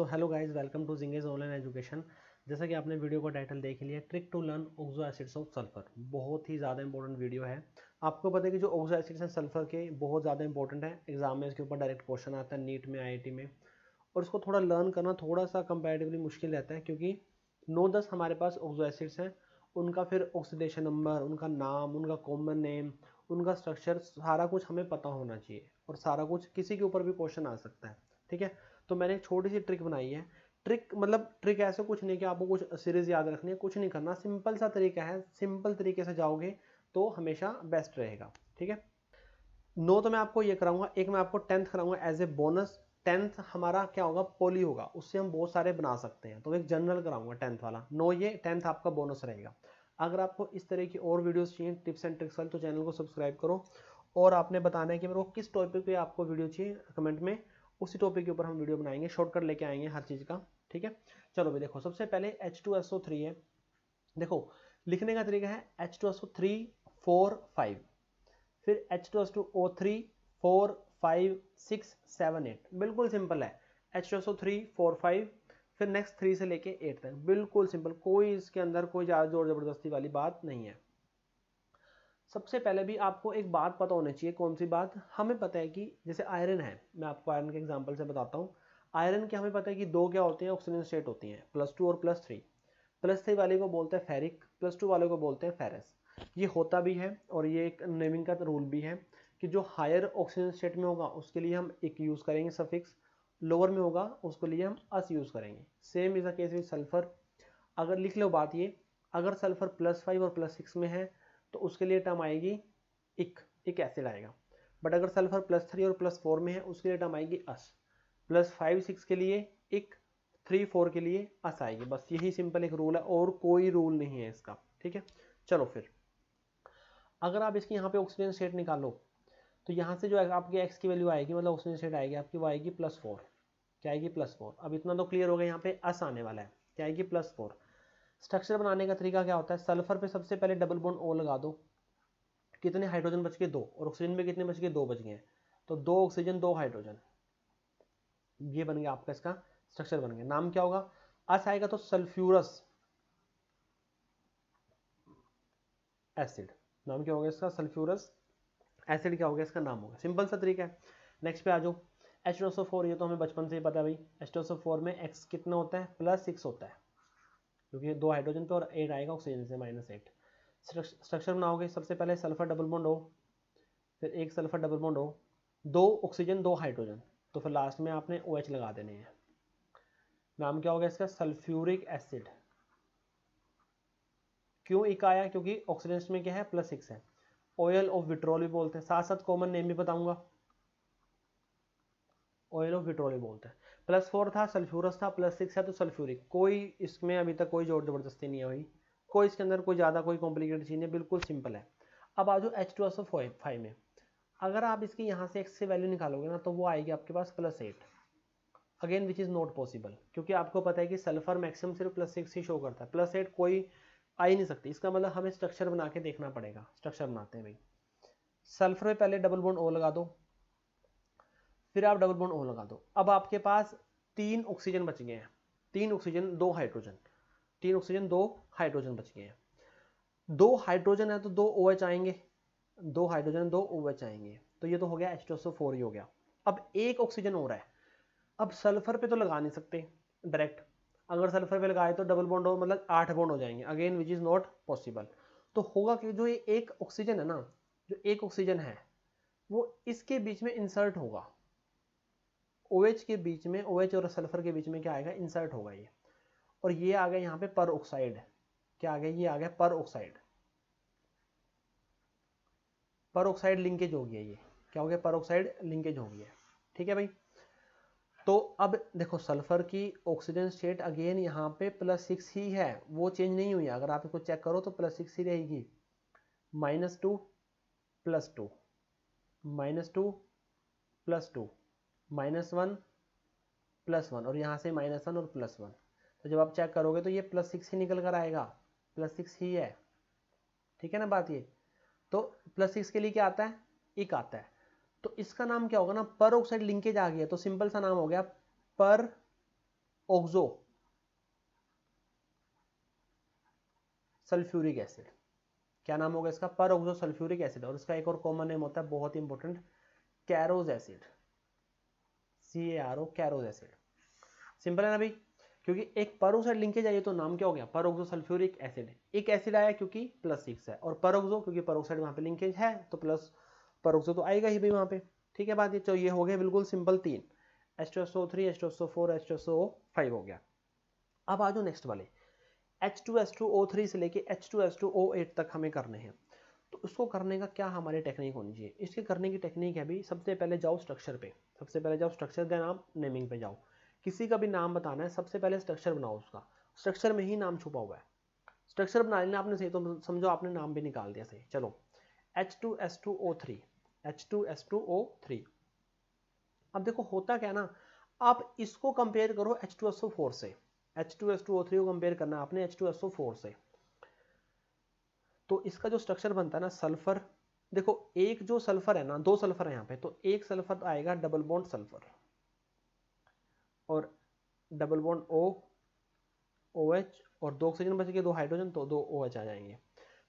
So hello guys, welcome to जिंगेज online education. जैसा कि आपने वीडियो का टाइटल देख लिया, trick to learn oxo acids of sulphur. बहुत ही ज़्यादा इंपॉर्टेंट वीडियो है। आपको पता है कि जो ऑक्सो एसिड्स हैं सल्फर के, बहुत ज़्यादा इंपॉर्टेंट है। एग्जाम में इसके ऊपर डायरेक्ट क्वेश्चन आता है, नीट में, आईआईटी में। और इसको थोड़ा लर्न करना थोड़ा सा कंपैरेटिवली मुश्किल रहता है, क्योंकि 9-10 हमारे पास ऑक्सो एसिड्स हैं। उनका फिर ऑक्सीडेशन नंबर, उनका नाम, उनका कॉमन नेम, उनका स्ट्रक्चर, सारा कुछ हमें पता होना चाहिए। और सारा कुछ किसी के ऊपर भी क्वेश्चन आ सकता है, ठीक है। तो मैंने एक छोटी सी ट्रिक बनाई है। ट्रिक मतलब ट्रिक ऐसे कुछ नहीं कि आपको कुछ सीरीज याद रखनी है, कुछ नहीं करना। सिंपल सा तरीका है, सिंपल तरीके से जाओगे तो हमेशा बेस्ट रहेगा, ठीक है। 9 तो मैं आपको ये कराऊंगा, एक मैं आपको 10th कराऊंगा एज ए बोनस। 10th हमारा क्या होगा, पोली होगा, उससे हम बहुत सारे बना सकते हैं। तो एक जनरल कराऊंगा 10th वाला। 9 ये 10th आपका बोनस रहेगा। अगर आपको इस तरह की और वीडियोस चाहिए टिप्स एंड ट्रिक्स वाली, तो चैनल को सब्सक्राइब करो। और आपने बताना है कि मेरे को किस टॉपिक पे आपको वीडियो चाहिए, कमेंट में। उसी टॉपिक के ऊपर हम वीडियो बनाएंगे, शॉर्टकट लेके आएंगे हर चीज़ का, ठीक है। चलो भी देखो, सबसे पहले H2SO3 है। देखो लिखने का तरीका है H2SO3 4 5, फिर H2SO3 4 5 6 7 8। बिल्कुल सिंपल है। H2SO3 4 5, फिर नेक्स्ट 3 से लेके 8 तक, बिल्कुल सिंपल। कोई इसके अंदर कोई ज़्यादा जोर जबरदस्ती वाली बात नहीं है। सबसे पहले भी आपको एक बात पता होनी चाहिए। कौन सी बात? हमें पता है कि जैसे आयरन है, मैं आपको आयरन के एग्जांपल से बताता हूँ। आयरन के हमें पता है कि दो क्या होती हैं, ऑक्सीजन स्टेट होती हैं, +2 और +3। +3 वाले को बोलते हैं फेरिक, +2 वाले को बोलते हैं फेरस। ये होता भी है, और ये एक नेमिंग का रूल भी है कि जो हायर ऑक्सीजन स्टेट में होगा उसके लिए हम एक यूज़ करेंगे सफिक्स, लोअर में होगा उसके लिए हम अस यूज़ करेंगे। Same is the case with sulphur. अगर लिख लो बात ये, अगर सल्फर +5 और +6 में है तो उसके लिए टर्म आएगी एक एसिड आएगा। बट अगर सल्फर +3 और +4 में है उसके लिए टर्म आएगी अस। +5 6 के लिए एक, 3 4 के लिए अस आएगी। बस यही सिंपल एक रूल है, और कोई रूल नहीं है इसका, ठीक है। चलो फिर, अगर आप इसकी यहाँ पे ऑक्सीजन स्टेट निकालो, तो यहाँ से जो आपकी एक्स की वैल्यू आएगी, मतलब ऑक्सीजन स्टेट आएगी आपकी, वो आएगी +4। क्या आएगी? +4। अब इतना तो क्लियर हो गया, यहाँ पे अस आने वाला है। क्या आएगी? +4। स्ट्रक्चर बनाने का तरीका क्या होता है? सल्फर पे सबसे पहले डबल बॉन्ड ओ लगा दो। कितने हाइड्रोजन बच गए? 2। और ऑक्सीजन पे कितने बच गए? 2 बच गए। तो 2 ऑक्सीजन 2 हाइड्रोजन, ये बन गया आपका, इसका स्ट्रक्चर बन गया। नाम क्या होगा? अस आएगा तो सल्फ्यूरस एसिड। नाम क्या होगा इसका? सल्फ्यूरस एसिड क्या होगा इसका नाम होगा। सिंपल सा तरीका है। नेक्स्ट पे आ जाओ। H2SO4, ये तो हमें बचपन से ही पता है भाई। H2SO4 में x कितना होता है? +6 होता है, क्योंकि 2 हाइड्रोजन पे और 8 आएगा ऑक्सीजन से, -8। स्ट्रक्चर बनाओगे, सबसे पहले सल्फर डबल बॉन्ड हो, फिर एक सल्फर डबल बॉन्ड हो, 2 ऑक्सीजन 2 हाइड्रोजन, तो फिर लास्ट में आपने OH लगा देने हैं। नाम क्या होगा इसका? Sulphuric acid. क्यों इक आया? क्योंकि ऑक्सीडेंस में क्या है? +6 है। ऑयल ऑफ विट्रोल भी बोलते हैं, साथ साथ कॉमन नेम भी बताऊंगा। ऑयल ऑफ विट्रोल भी बोलते हैं। +4 था, सल्फ्यूरस था, +6 है तो सल्फ्यूरिक। कोई इसमें अभी तक कोई जोर जबरदस्ती नहीं है भाई, कोई इसके अंदर कोई ज़्यादा कोई कॉम्प्लिकेटेड चीज़ नहीं, बिल्कुल सिंपल है। अब आ जाओ H2SO5 में। अगर आप इसकी यहाँ से x से वैल्यू निकालोगे ना, तो वो आएगी आपके पास +8। Again which is not possible, क्योंकि आपको पता है कि सल्फर मैक्सिमम सिर्फ +6 ही शो करता है, +8 कोई आ ही नहीं सकती। इसका मतलब हमें स्ट्रक्चर बना के देखना पड़ेगा। स्ट्रक्चर बनाते हैं भाई। सल्फर में पहले डबल बॉन्ड O लगा दो, फिर आप डबल बॉन्ड O लगा दो। अब आपके पास 3 ऑक्सीजन बच गए हैं, 3 ऑक्सीजन 2 हाइड्रोजन, 3 ऑक्सीजन 2 हाइड्रोजन बच गए हैं। 2 हाइड्रोजन है तो 2 OH आएंगे, 2 हाइड्रोजन 2 OH आएंगे, तो ये तो हो गया H2SO4 ही हो गया। अब एक ऑक्सीजन हो रहा है। अब सल्फर पे तो लगा नहीं सकते डायरेक्ट, अगर सल्फर पे लगाए तो डबल बॉन्ड हो, मतलब 8 बॉन्ड हो जाएंगे, again which is not possible. तो होगा कि जो ये एक ऑक्सीजन है ना, जो एक ऑक्सीजन है वो इसके बीच में इंसर्ट होगा। OH के बीच में, OH और सल्फर के बीच में क्या आएगा? इंसर्ट होगा ये। और ये आ गया यहाँ पे पर ऑक्साइड। क्या आ गया? ये आ गया पर ऑक्साइड। पर ऑक्साइड लिंकेज हो गया ये। क्या हो गया? पर ऑक्साइड लिंकेज हो गया, ठीक है भाई। तो अब देखो, सल्फर की ऑक्सीजन स्टेट अगेन यहाँ पे +6 ही है, वो चेंज नहीं हुई है। अगर आप इसको चेक करो तो +6 ही रहेगी। -2 +2, -2 +2, -1 +1, और यहाँ से -1 और +1। तो जब आप चेक करोगे तो ये +6 ही निकल कर आएगा, +6 ही है, ठीक है ना बात ये। तो +6 के लिए क्या आता है? इक आता है। तो इसका नाम क्या होगा ना? पर ऑक्साइड लिंकेज आ गया, तो सिंपल सा नाम हो गया पर ऑक्सो सल्फ्यूरिक एसिड, क्या नाम होगा इसका, पर ऑक्सो सल्फ्यूरिक एसिड। और इसका एक और कॉमन नेम होता है बहुत ही important, Caro's acid, CaRO, Caro's acid. Simple है ना भाई, क्योंकि एक परोक्साइड लिंकेज आई तो नाम क्या हो गया, परोक्सो सल्फ्यूरिक एसिड। एक एसिड आया क्योंकि +6 है, और परोक्सो क्योंकि परोक्साइड वहां पे लिंकेज है तो प्लस परोक्सो तो आएगा ही भाई वहां पे। ठीक है बात, ये हो गया बिल्कुल सिंपल 3, H2SO3, H2SO4, H2SO5 हो गया। अब आ जाओ नेक्स्ट वाले, H2S2O3 से लेके H2S2O8 तक हमें करने हैं। तो उसको करने का क्या हमारी टेक्निक होनी चाहिए, इसके करने की टेक्निक है भी, सबसे पहले जाओ स्ट्रक्चर पे, सबसे पहले जाओ स्ट्रक्चर देन आप नेमिंग पे जाओ। किसी का भी नाम बताना है सबसे पहले स्ट्रक्चर बनाओ, उसका स्ट्रक्चर में ही नाम छुपा हुआ है। स्ट्रक्चर बना लेना आपने सही तो समझो आपने नाम भी निकाल दिया सही। चलो H2S2O3, H2S2O3। अब देखो होता क्या ना, आप इसको कंपेयर करो H2SO4 से, H2S2O3 को कंपेयर करना आपने H2SO4 से। तो इसका जो स्ट्रक्चर बनता है ना, सल्फर, देखो एक जो सल्फर है ना, 2 सल्फर है यहाँ पे, तो एक सल्फर आएगा डबल बॉन्ड सल्फर, और डबल बॉन्ड OH, और 2 ऑक्सीजन बच गए, 2 हाइड्रोजन, तो 2 OH आ जाएंगे।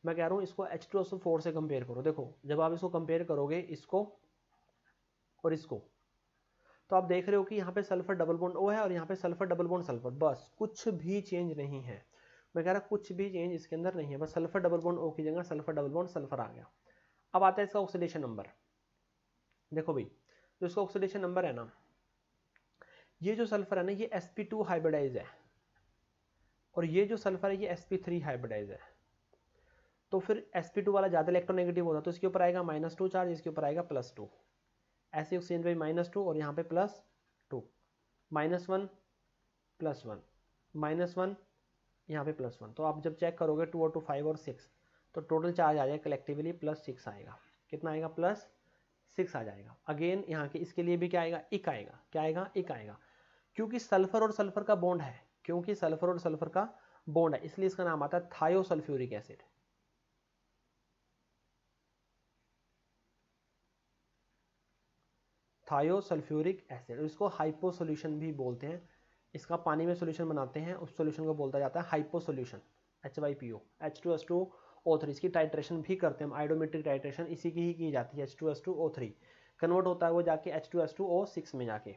मैं कह रहा हूँ इसको H2SO4 से कंपेयर करो। देखो जब आप इसको कंपेयर करोगे इसको और इसको, तो आप देख रहे हो कि यहाँ पे सल्फर डबल बॉन्ड O है और यहाँ पे सल्फर डबल बॉन्ड सल्फर, बस कुछ भी चेंज नहीं है। मैं कह रहा कुछ भी चेंज इसके अंदर नहीं है, बस सल्फर डबल बॉन्ड O की जगह सल्फर डबल बॉन्ड सल्फर आ गया। अब आता है इसका ऑक्सीडेशन नंबर। देखो भाई जो इसका ऑक्सीडेशन नंबर है ना, ये जो सल्फर है ना ये sp2 हाइब्रिडाइज है, और ये जो सल्फर है ये sp3 हाइब्रिडाइज है। तो फिर sp2 वाला ज्यादा इलेक्ट्रोनेगेटिव होता है, तो इसके ऊपर आएगा -2 चार्ज, इसके ऊपर आएगा +2, ऐसे ऑक्सीजन पे -2 और यहाँ पे +2, -1 +1 -1, यहाँ पे +1। तो आप जब चेक करोगे 2 और 2 5 और 6, तो टोटल चार्ज आ जाएगा कलेक्टिवली +6 आएगा। कितना आएगा, +6 आ जाएगा। अगेन यहाँ के इसके लिए भी क्या आएगा, इक आएगा, क्या आएगा, इक आएगा, क्योंकि सल्फर और सल्फर का बॉन्ड है, क्योंकि सल्फर और सल्फर का बॉन्ड है, इसलिए इसका नाम आता है थायोसल्फ्यूरिक एसिड। थायोसल्फ्यूरिक एसिड, इसको हाइपो सोल्यूशन भी बोलते हैं। इसका पानी में सोल्यूशन बनाते हैं, उस सोल्यूशन को बोलता जाता है हाइपो सोल्यूशन, HYPO, H2S2O3। इसकी टाइट्रेशन भी करते हैं हम, आइडोमेट्रिक टाइट्रेशन इसी की ही की जाती है, H2S2O3 कन्वर्ट होता है वो जाके H2S2O6 में जाके।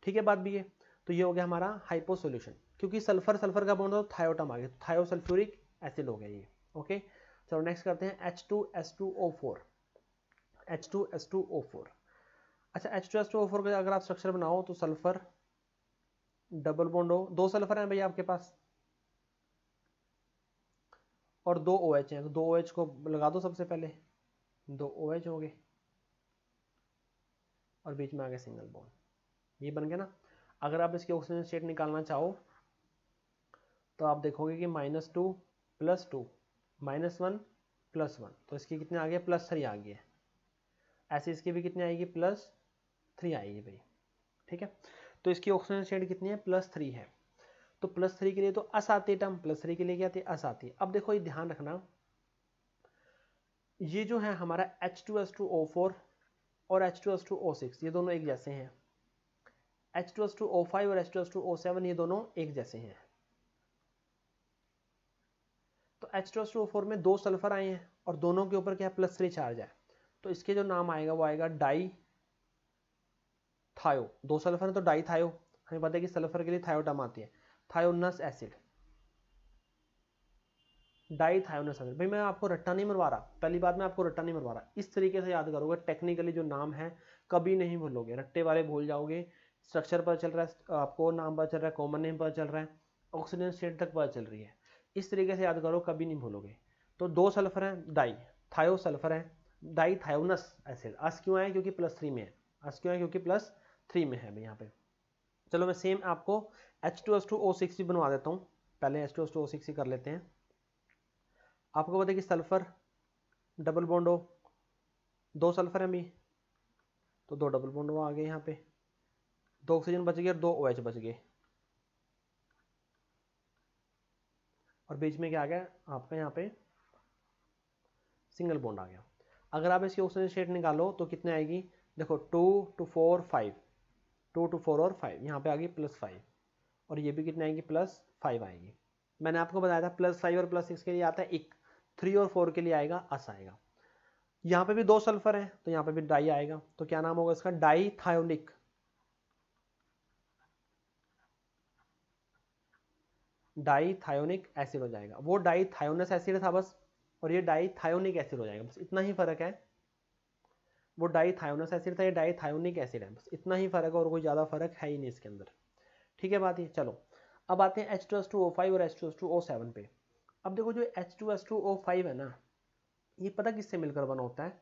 ठीक है बात भी है। तो ये हो गया हमारा हाइपो सोल्यूशन, क्योंकि सल्फर सल्फर का बॉन्ड हो तो थायोटम आ गया, थायोसल्फ्यूरिक एसिड हो गया ये। ओके चलो नेक्स्ट करते हैं H2S2O4, H2S2O4। अच्छा H2SO4 का अगर आप स्ट्रक्चर बनाओ तो सल्फर डबल बॉन्ड हो, 2 सल्फर हैं भैया आपके पास और 2 OH हैं, तो 2 OH को लगा दो सबसे पहले, 2 OH हो गए और बीच में आ गया सिंगल बॉन्ड, ये बन गया ना। अगर आप इसकी ऑक्सीजन स्टेट निकालना चाहो तो आप देखोगे कि -2 +2 -1 +1, तो इसकी कितने आ गए, +3 आ गई है। ऐसे इसकी भी कितनी आएगी, +3 आएगी भाई। ठीक है, तो इसकी ऑक्सीजन स्टेट कितनी है, +3 है। तो +3 के लिए तो अस आती है टर्म, +3 के लिए क्या आती है, अस आती है। अब देखो ये ध्यान रखना, ये जो है हमारा H2S2O4 और H2S2O6 ये दोनों एक जैसे हैं, H2S2O5 और H2S2O7 ये दोनों एक जैसे हैं। तो H2S2O4 में 2 सल्फर आए हैं और दोनों के ऊपर क्या +3 चार्ज है, तो इसके जो नाम आएगा वो आएगा डाई थायो। 2 सल्फर है तो डाई थायो, हमें पता है कि सल्फर के लिए थायोटम आती है, thionous acid, die thionous acid. भाई मैं आपको रट्टा नहीं मरवा रहा, पहली बात मैं आपको रट्टा नहीं मरवा रहा, इस तरीके से याद करोगे, टेक्निकली जो नाम है कभी नहीं भूलोगे, रट्टे वाले भूल जाओगे। स्ट्रक्चर पर चल रहा है आपको, नाम पर चल रहा है, कॉमन नेम पर चल रहा है, ऑक्सीजन स्टेट तक पता चल रही है, इस तरीके से याद करो, कभी नहीं भूलोगे। तो 2 सल्फर हैं, डाई थायो सल्फर है, डाई थायोनस एसिड। अस क्यों है, क्योंकि +3 में है, अस क्यों है, क्योंकि +3 में है यहाँ पे। चलो मैं सेम आपको H2S2O6 भी बनवा देता हूँ, पहले H2S2O6 ही कर लेते हैं। आपको पता है कि सल्फर डबल बॉन्ड हो, 2 सल्फर है भी, तो 2 डबल बॉन्ड हो आ गए यहाँ पे, 2 ऑक्सीजन बच गए और 2 OH बच गए, और बीच में क्या आ गया आपका यहाँ पे सिंगल बॉन्ड आ गया। अगर आप इसकी ऑक्सीजन स्टेट निकालो तो कितने आएगी, देखो 2 2 4 5, 4 और 5, यहाँ पे आ गई +5, और ये भी कितने आएगी +5 आएगी। मैंने आपको बताया था +5 और +6 के लिए आता है 1, 3 और 4 के लिए आएगा अस आएगा। यहाँ पे भी 2 सल्फर है तो यहाँ पे भी डाई आएगा, तो क्या नाम होगा इसका, डाईथायोनिक, डाईथायोनिक एसिड हो जाएगा। वो डाईथायोनस एसिड था बस, और ये डाईथायोनिक एसिड हो जाएगा, बस इतना ही फर्क है। वो डाईथायोनस एसिड था, ये डाईथायोनिक एसिड है, बस इतना ही फर्क है, और कोई ज़्यादा फर्क है ही नहीं इसके अंदर। ठीक है बात ये। चलो अब आते हैं H2S2O5 और H2S2O7 पे। अब देखो जो H2S2O5 है ना, ये पता किससे मिलकर बना होता है,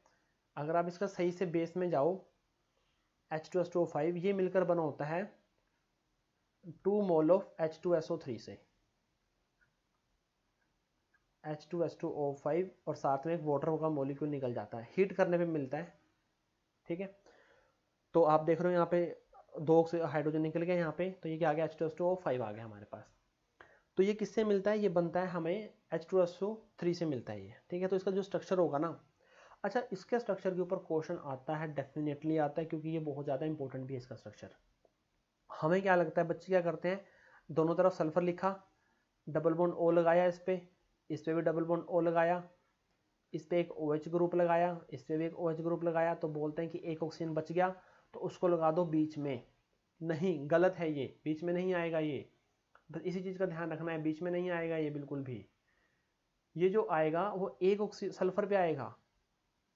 अगर आप इसका सही से बेस में जाओ, H2S2O5 ये मिलकर बना होता है 2 मोल ऑफ H2SO3 से, H2S2O5 और साथ में एक वाटर का मॉलिक्यूल निकल जाता है, हीट करने पे मिलता है। ठीक है, तो आप देख रहे हो यहाँ पे 2 हाइड्रोजन निकल गया यहाँ पे, तो ये क्या आ गया, H2S2O5 आ गया हमारे पास। तो ये किससे मिलता है, ये बनता है हमें H2SO3 से मिलता है ये। ठीक है, तो इसका जो स्ट्रक्चर होगा ना, अच्छा इसके स्ट्रक्चर के ऊपर क्वेश्चन आता है, डेफिनेटली आता है, क्योंकि ये बहुत ज़्यादा इंपॉर्टेंट भी है इसका स्ट्रक्चर। हमें क्या लगता है, बच्चे क्या करते हैं, दोनों तरफ सल्फर लिखा, डबल बॉन्ड O लगाया, इस पे भी डबल बॉन्ड O लगाया, इस पे एक OH ग्रुप लगाया, इस पे भी एक OH ग्रुप लगाया, तो बोलते हैं कि एक ऑक्सीजन बच गया तो उसको लगा दो बीच में। नहीं, गलत है, ये बीच में नहीं आएगा, ये बस इसी चीज़ का ध्यान रखना है, बीच में नहीं आएगा ये बिल्कुल भी। ये जो आएगा वो एक ऑक्सीजन सल्फर पे आएगा,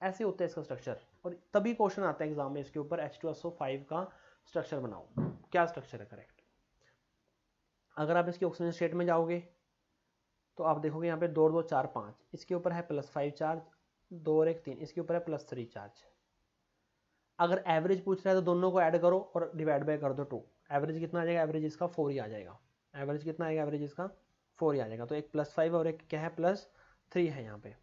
ऐसे होता है इसका स्ट्रक्चर। और तभी क्वेश्चन आता है एग्जाम में इसके ऊपर, H2SO5 का स्ट्रक्चर बनाओ, क्या स्ट्रक्चर है करेक्ट। अगर आप इसके ऑक्सीजन स्टेट में जाओगे तो आप देखोगे यहाँ पे 2 2 4 5, इसके ऊपर है +5 चार्ज, 2 और 1 3, इसके ऊपर है +3 चार्ज। अगर एवरेज पूछ रहा है तो दोनों को ऐड करो और डिवाइड बाय कर दो 2, एवरेज कितना आ जाएगा, एवरेज इसका 4 ही आ जाएगा। एवरेज कितना आएगा, एवरेज इसका 4 ही आ जाएगा। तो एक +5 और एक क्या है +3 है यहाँ पे।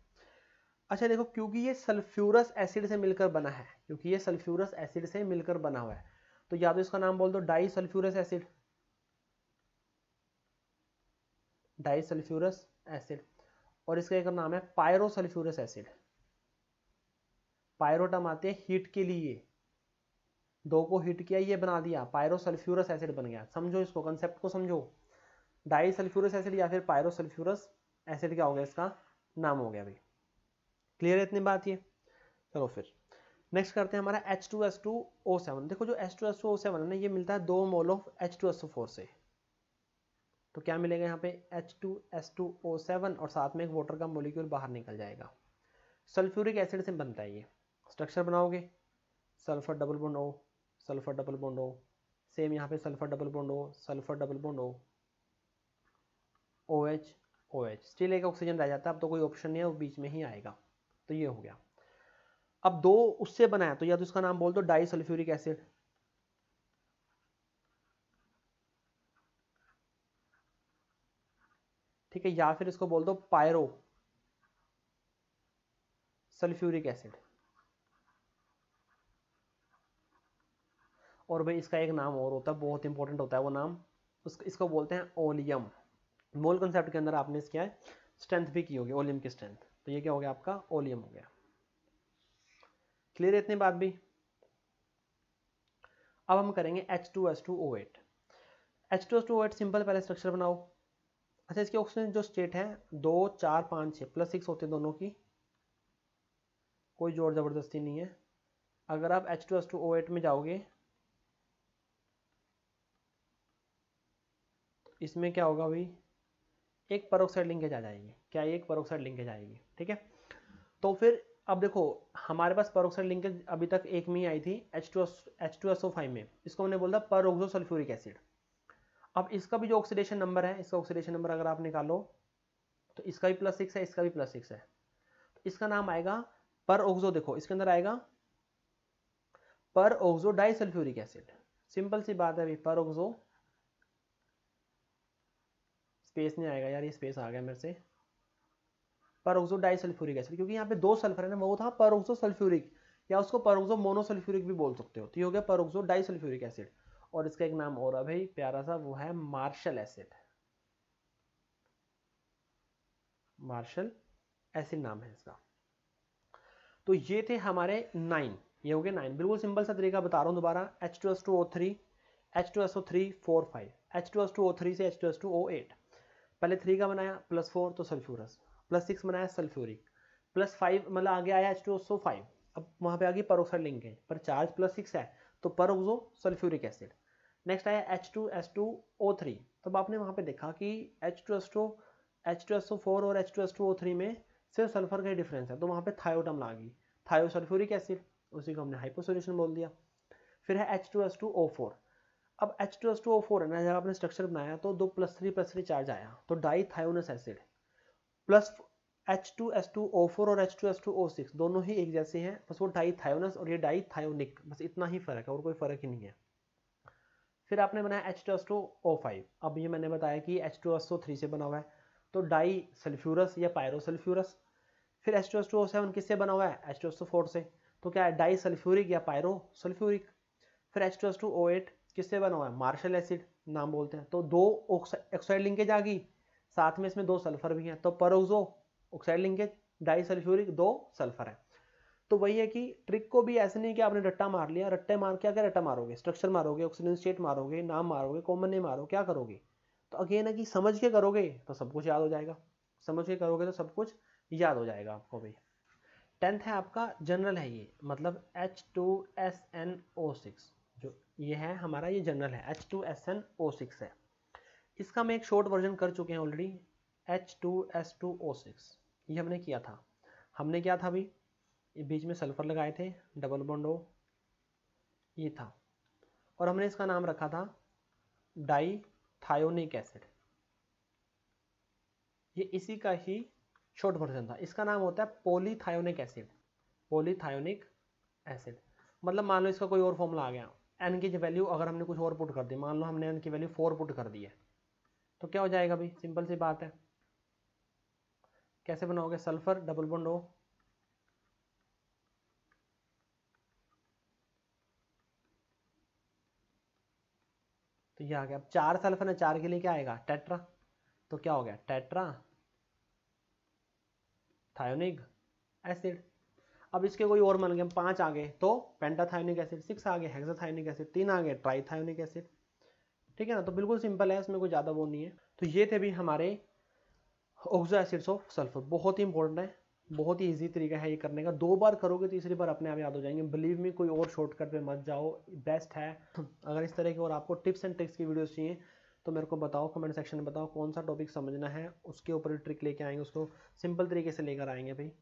अच्छा देखो, क्योंकि ये सल्फ्यूरस एसिड से मिलकर बना है, क्योंकि ये सल्फ्यूरस एसिड से मिलकर बना हुआ है, तो या तो इसका नाम बोल दो di sulphurous acid, di sulphurous acid, और इसका एक नाम है pyro sulphurous acid. Pyro term आते हैं हीट के लिए, 2 को हीट किया ये बना दिया, पायरो सल्फ्यूरस एसिड बन गया। समझो इसको, कंसेप्ट को समझो, डाई सल्फ्यूरस एसिड या फिर पायरो सल्फ्यूरस एसिड क्या हो गया, इसका नाम हो गया भाई। क्लियर है इतनी बात ये। चलो फिर नेक्स्ट करते हैं हमारा H2S2O7। देखो जो H2SO7 है ना, ये मिलता है 2 मोल ऑफ H2SO4 से, तो क्या मिलेगा यहाँ पे H2S2O7 और साथ में एक वाटर का मॉलिक्यूल बाहर निकल जाएगा। सल्फ्यूरिक एसिड से बनता है ये। स्ट्रक्चर बनाओगे, sulphur double bond O, sulphur double bond O, same यहाँ पे sulphur double bond O, sulphur double bond O, OH OH, still एक ऑक्सीजन रह जाता है, अब तो कोई ऑप्शन नहीं है, वो बीच में ही आएगा। तो ये हो गया। अब 2 उससे बनाया, तो या तो इसका नाम बोल दो डाई सल्फ्यूरिक एसिड, ठीक है, या फिर इसको बोल दो पायरो सल्फ्यूरिक एसिड। और भाई इसका एक नाम और होता है, बहुत इंपॉर्टेंट होता है वो नाम, इसको बोलते हैं ओलियम। मोल कंसेप्ट के अंदर आपने इसकी स्ट्रेंथ भी की होगी, ओलियम की स्ट्रेंथ, तो ये क्या हो गया आपका, ओलियम हो गया। क्लियर है इतनी बात भी। अब हम करेंगे H2S2O8। H2S2O8 सिंपल, पहले स्ट्रक्चर बनाओ। अच्छा इसके ऑक्सीजन जो स्टेट है 2 4 5 6 +6 होते हैं दोनों की, कोई जोर जबरदस्ती नहीं है। अगर आप H2S2O8 में जाओगे तो इसमें क्या होगा भाई, एक पेरोक्साइड लिंकेज आ जाएगी। क्या, एक पेरोक्साइड लिंकेज आएगी। ठीक है, तो फिर अब देखो हमारे पास पेरोक्साइड लिंकेज अभी तक एक में ही आई थी H2SO5 में, इसको हमने बोला पेरोक्सो सल्फ्यूरिक एसिड। अब इसका भी जो ऑक्सीडेशन नंबर है, इसका ऑक्सीडेशन नंबर अगर आप निकालो तो इसका भी +6 है, इसका भी +6 है, तो इसका नाम आएगा पेरोक्सो। देखो इसके अंदर आएगा पेरोक्सो डाइसल्फ्यूरिक एसिड। सिंपल सी बात है भाई, पेरोक्सो, स्पेस नहीं आएगा यार, ये स्पेस आ गया मेरे से, पेरोक्सो डाइसल्फ्यूरिक एसिड, क्योंकि यहाँ पे 2 सल्फर है ना, वो था पेरोक्सो सल्फ्यूरिक, या उसको पेरोक्सो मोनोसल्फ्यूरिक भी बोल सकते हो। तो ये हो गया पेरोक्सो डाइसल्फ्यूरिक एसिड। और इसका एक नाम और है भाई प्यारा सा, वो है मार्शल एसिड। मार्शल एसिड नाम है इसका। तो ये थे हमारे 9, ये हो गए 9। बिल्कुल सिंपल सा तरीका बता रहा हूँ दोबारा, H2S2O3 H2SO3 4 5, H2S2O3 से H2S2O8, पहले 3 का बनाया +4 तो सल्फ्यूरस, +6 बनाया सल्फ्यूरिक, +5 मतलब आगे आया H2SO5, अब वहाँ पे आ गई परोक्साइड लिंकेज, पर चार्ज +6 है तो परोक्सो सल्फ्यूरिक एसिड। नेक्स्ट आया H2S2O3, तब आपने वहाँ पे देखा कि H2SO4 और H2S2O3 में सिर्फ सल्फर का ही डिफरेंस है, तो वहाँ पे थायो टर्म आ गई, थायो सल्फ्यूरिक एसिड, उसी को हमने हाइपो सॉल्यूशन बोल दिया। फिर है H2S2O4, अब H2S2O4 है ना, जब आपने स्ट्रक्चर बनाया तो 2 +3 चार्ज आया तो die thionous acid, plus H2S2O4 और H2S2O6 दोनों ही एक जैसे हैं, बस वो डाई थायोनस और ये डाई थायोनिक, बस इतना ही फर्क है और कोई फर्क ही नहीं है। फिर आपने बनाया H2S2O5, अब ये मैंने बताया कि H2SO3 से बना हुआ है तो डाई सल्फ्यूरस या पायरोसल्फ्यूरस। फिर H2S2O7 किससे बना हुआ है, H2SO4 से, तो क्या है डाई सल्फ्यूरिक या पायरोसल्फ्यूरिक। फिर H2S2O8 किससे बना हुआ है, मार्शल एसिड नाम बोलते हैं, तो 2 ऑक्साइड लिंकेज आ गई, साथ में इसमें 2 सल्फर भी हैं, तो peroxo oxide linkage, di sulphuric 2 sulphur है। तो वही है कि ट्रिक को भी ऐसे नहीं कि आपने रट्टा मार लिया, रट्टे मार क्या क्या रट्टा मारोगे, स्ट्रक्चर मारोगे, ऑक्सीजन स्टेट मारोगे, नाम मारोगे, कॉमन नेम मारो, क्या करोगे। तो अगेन है कि समझ के करोगे तो सब कुछ याद हो जाएगा, समझ के करोगे तो सब कुछ याद हो जाएगा आपको भी। 10th है आपका जनरल है ये, मतलब H2SnO6, जो ये है हमारा, ये जनरल है, H2SnO6 है। इसका मैं एक शॉर्ट वर्जन कर चुके हैं ऑलरेडी, H2S2O6, ये हमने किया था। हमने क्या था अभी, ये बीच में सल्फर लगाए थे, डबल बॉन्ड O ये था, और हमने इसका नाम रखा था डाई थायोनिक एसिड, ये इसी का ही शॉर्ट वर्जन था। इसका नाम होता है पॉलीथायोनिक एसिड, पॉलीथायोनिक एसिड, मतलब मान लो इसका कोई और फॉर्मूला आ गया, एन की वैल्यू अगर हमने कुछ और पुट कर दी, मान लो हमने एन की वैल्यू 4 पुट कर दी है, तो क्या हो जाएगा भाई, सिंपल सी बात है, कैसे बनाओगे, सल्फर डबल बॉन्ड O, तो ये आ गया। अब 4 सल्फर है, 4 के लिए क्या आएगा, टेट्रा, तो क्या हो गया, टेट्रा थायोनिक एसिड। अब इसके कोई और मान गए, 5 आ गए तो पेंटाथायोनिक एसिड, 6 आ गए हेक्साथायोनिक एसिड, 3 आ गए ट्राइथायोनिक एसिड, ठीक है ना। तो बिल्कुल सिंपल है, इसमें कोई ज़्यादा वो नहीं है। तो ये थे भी हमारे ऑक्सो एसिड्स ऑफ सल्फर, बहुत ही इंपॉर्टेंट है, बहुत ही इजी तरीका है ये करने का, 2 बार करोगे तीसरी बार अपने आप याद हो जाएंगे, बिलीव मी, कोई और शॉर्टकट पे मत जाओ, बेस्ट है। अगर इस तरह की और आपको टिप्स एंड ट्रिक्स की वीडियोस चाहिए तो मेरे को बताओ, कमेंट सेक्शन में बताओ कौन सा टॉपिक समझना है, उसके ऊपर ट्रिक लेके आएंगे, उसको सिंपल तरीके से लेकर आएंगे भाई।